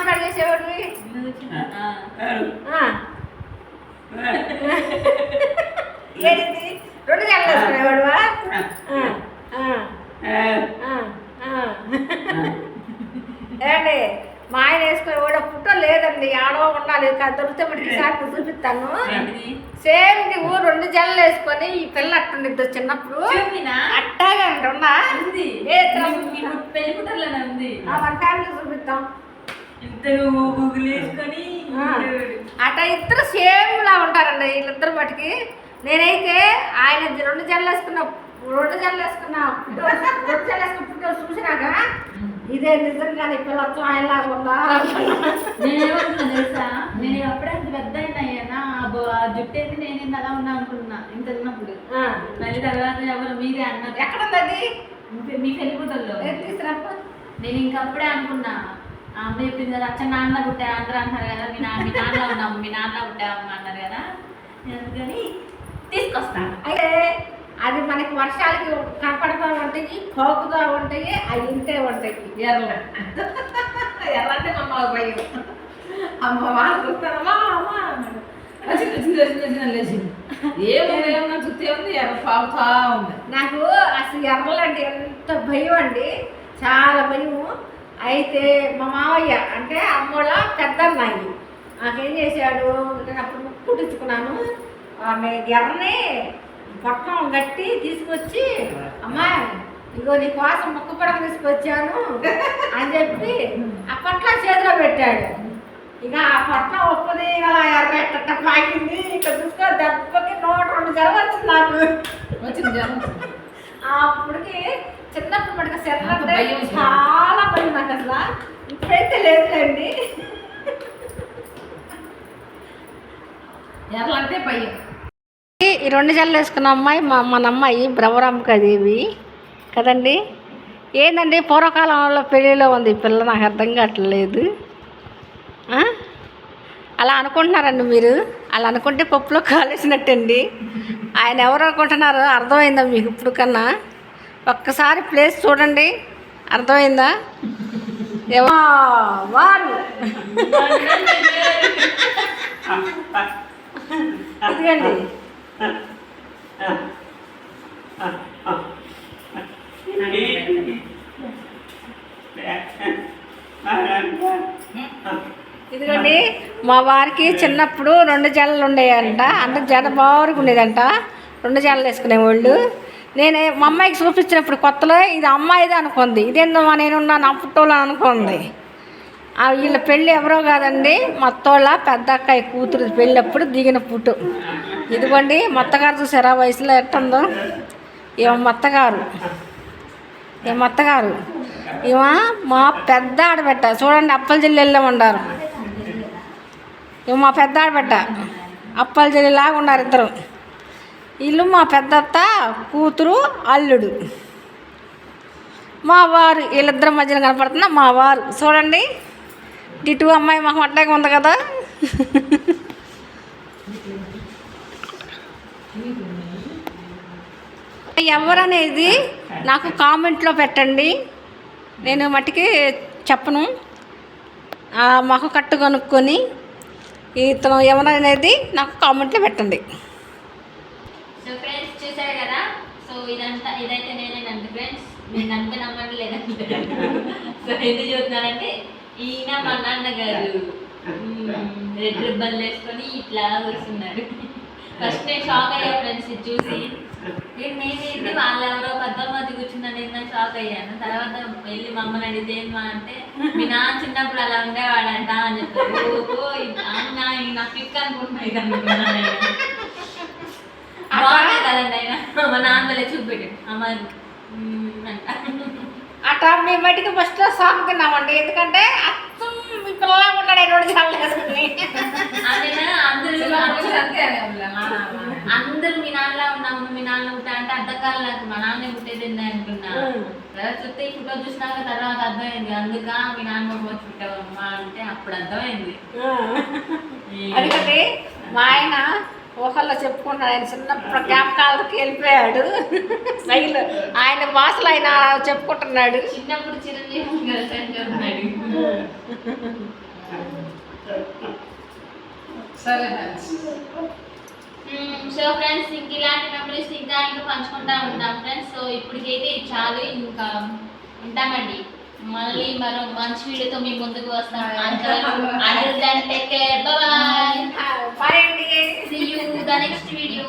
పెళ్లి చేసేవాడు ఏంటి 2 జడలు వేసుకునేవాడువా ఏమండి మా ఆయన వేసుకునేవాడు పుట్ట లేదండి ఆడవ ఉండాలి దొరికితే మనకి సార్ చూపిస్తాను సేమ్ నువ్వు 2 జడలు వేసుకొని ఈ పిల్ల అట్టుండిద్దు చిన్నప్పుడు అట్టాగా ఉండా పెళ్లి పుట్టలోనే ఉంది మన ఫ్యామిలీ చూపిస్తాం అట్ట ఇద్దరు సేమ్ లా ఉంటారండి వీళ్ళిద్దరు మటుకి నేనైతే ఆయన 2 జడలు వేసుకున్న పుట్ట చూసినాక ఇదే నిజంగానే పిల్లతో ఆయనలాగా ఉందా నేనేమనుకున్నా తెలుసా నేను అప్పుడే అంత పెద్ద అయినా జుట్టు అయితే నేనేంది అలా ఉన్నా అనుకున్నా ఇంత ఉన్నప్పుడు మళ్ళీ తర్వాత ఎవరు మీరే అన్నారు ఎక్కడుంది అది మీ పెళ్లి పుట్టల్లో తీసుకున్నప్పుడు నేను ఇంకా అప్పుడే అనుకున్నా అమ్మ చెప్పింది కదా అచ్చ నాన్న పుట్టా అందరూ అంటారు కదా మీ నాన్న ఉన్నాము మీ నాన్న పుట్టామమ్మ అన్నారు కదా అందుకని తీసుకొస్తాను అయితే అది మనకి వర్షాలకి కనపడతా ఉంటాయి పోకుతూ ఉంటాయి అవి ఇంటే ఉంటాయి ఎర్రలు ఎర్రంటే మమ్మ భయం అమ్మ వాళ్ళు చూస్తారమ్మా అమ్మ ఏమన్నా చుట్టే ఉంది ఎర్ర పాపుతా ఉంది నాకు అసలు ఎర్రలు అంటే ఎంత భయం అండి చాలా భయము అయితే మా మావయ్య అంటే అమ్మోళ్ళ పెద్ద అమ్మాయి నాకేం చేశాడు నేను అప్పుడు ముక్కు కుట్టించుకున్నాను ఆమె ఎర్రని పట్టణం కట్టి తీసుకొచ్చి అమ్మా ఇగో నీ కోసం ముక్కు పడక తీసుకొచ్చాను అని చెప్పి ఆ పట్ల చేతిలో పెట్టాడు ఇక ఆ పట్నం ఒప్పది అలా ఎర్రట్ట పాకింది ఇక చూసుకో దెబ్బకి 102 జలం వచ్చింది నాకు వచ్చింది జలం అప్పటికి చిన్నప్పుడు మనకి శరీరం చాలా భయం నాకు అసలు ఇప్పుడైతే లేదులేండి ఎర్రలంటే భయం ఈ 2 జడలు వేసుకున్న అమ్మాయి మన అమ్మాయి భ్రవరాంకదేవి కదండి ఏందండి పూర్వకాలంలో పెళ్ళిలో ఉంది పిల్ల నాకు అర్థం కావట్లేదు అలా అనుకుంటున్నారండి మీరు అలా అనుకుంటే పప్పులో కాలేసినట్టండి ఆయన ఎవరు అనుకుంటున్నారో అర్థమైందా మీకు ఇప్పుడు కన్నా ఒక్కసారి ప్లేస్ చూడండి అర్థమైందా ఏమో వారు ఇదిగండి ఇదిగోండి మా వారికి చిన్నప్పుడు 2 జడలు ఉండేయంట అంటే జడ బారుగా ఉండేదంట 2 జడలు వేసుకునేవాళ్ళు మా అమ్మాయికి చూపించినప్పుడు కొత్తలో ఇది అమ్మాయిదే అనుకుంది ఇదేందమ్మా నేనున్నా నా పుట్టోళ్ళు అనుకుంది వీళ్ళ పెళ్ళి ఎవరో కాదండి మత్తోళ్ళ పెద్ద అక్కయ్య కూతురు పెళ్ళప్పుడు దిగిన పుట్టు ఇదిగోండి మత్తగారు చూసారా వయసులో ఎట్టుందో ఏమో మత్తగారు ఏమో మా పెద్ద ఆడబెట్ట చూడండి అప్పల జిల్లాలో ఉండారు మా పెద్ద ఆడబెట్ట అప్పల జిల్లాలాగా ఉన్నారు ఇద్దరు వీళ్ళు మా పెద్దత్త కూతురు అల్లుడు మా వారు వీళ్ళిద్దరి మధ్యన కనపడుతున్నా మా వారు చూడండి ఇటు అమ్మాయి మాకు అట్లాగే ఉంది కదా ఎవరనేది నాకు కామెంట్లో పెట్టండి నేను మట్టికి చెప్పను మాకు కట్టు కొనుక్కొని ఇతను ఎవరనేది నాకు కామెంట్లో పెట్టండి సో ఫ్రెండ్స్ చూసారు కదా సో ఇదైతే నేనేనండి ఫ్రెండ్స్ నేను నమ్మని లేదంటే సో ఎందుకు చూస్తున్నానంటే ఈయన మా నాన్నగారు రెడ్ రిబ్బన్లు వేసుకొని ఇట్లా వస్తున్నారు ఫస్ట్ నేను షాక్ అయ్యా ఫ్రెండ్స్ ఇది చూసి నేనేంటి వాళ్ళు ఎవరో పెద్దమ్మ కూర్చున్నాను నేను షాక్ అయ్యాను తర్వాత వెళ్ళి మా అమ్మని అడిగితే ఏమా అంటే మీ నాన్న చిన్నప్పుడు అలా ఉండేవాడంట అని చెప్పారు నా క్లిక్ అనుకుంటున్నా ఇది అనుకున్నాను బాగుంది కదండి ఆయన మా నాన్నలే చూపెట్టాడు అమ్మ అంట అట్లా మేము మట్టికి ఫస్ట్లో షాక్ తిన్నామండి ఎందుకంటే అచ్చం మీ పిల్లలా ఉంటాడు 2 జడలు వేసుకుని అందరూ మీ నాన్నలా ఉన్నాము మీ నాన్న పుట్టా అంటే అర్థకాలు నాకు మా నాన్నే పుట్టేది అనుకున్నా తర్వాత చూస్తే ఈ ఫోటో చూసినాక తర్వాత అర్థమైంది అందుక మీ నాన్న వచ్చి పుట్టావమ్మా అంటే అప్పుడు అర్థమైంది అందుకని మా ఆయన ఊహల్లో చెప్పుకుంటాడు ఆయన చిన్నప్పుడు జ్ఞాపకాలకి వెళ్ళిపోయాడు సైలు ఆయన భాషలు ఆయన చెప్పుకుంటున్నాడు చిన్నప్పుడు చిరంజీవి సరే ఫ్రెండ్స్. సో ఫ్రెండ్స్ ఇంక ఇలాంటి మెమరీస్ ఇంకా పంచుకుంటా ఉంటాం ఫ్రెండ్స్. సో ఇప్పటికైతే చాలు, ఇంకా ఉంటామండి. మళ్ళీ మరో మంచి వీడియోతో మీ ముందుకు వస్తాం. Until then, take care. Bye bye. Bye అండి. See you the next video.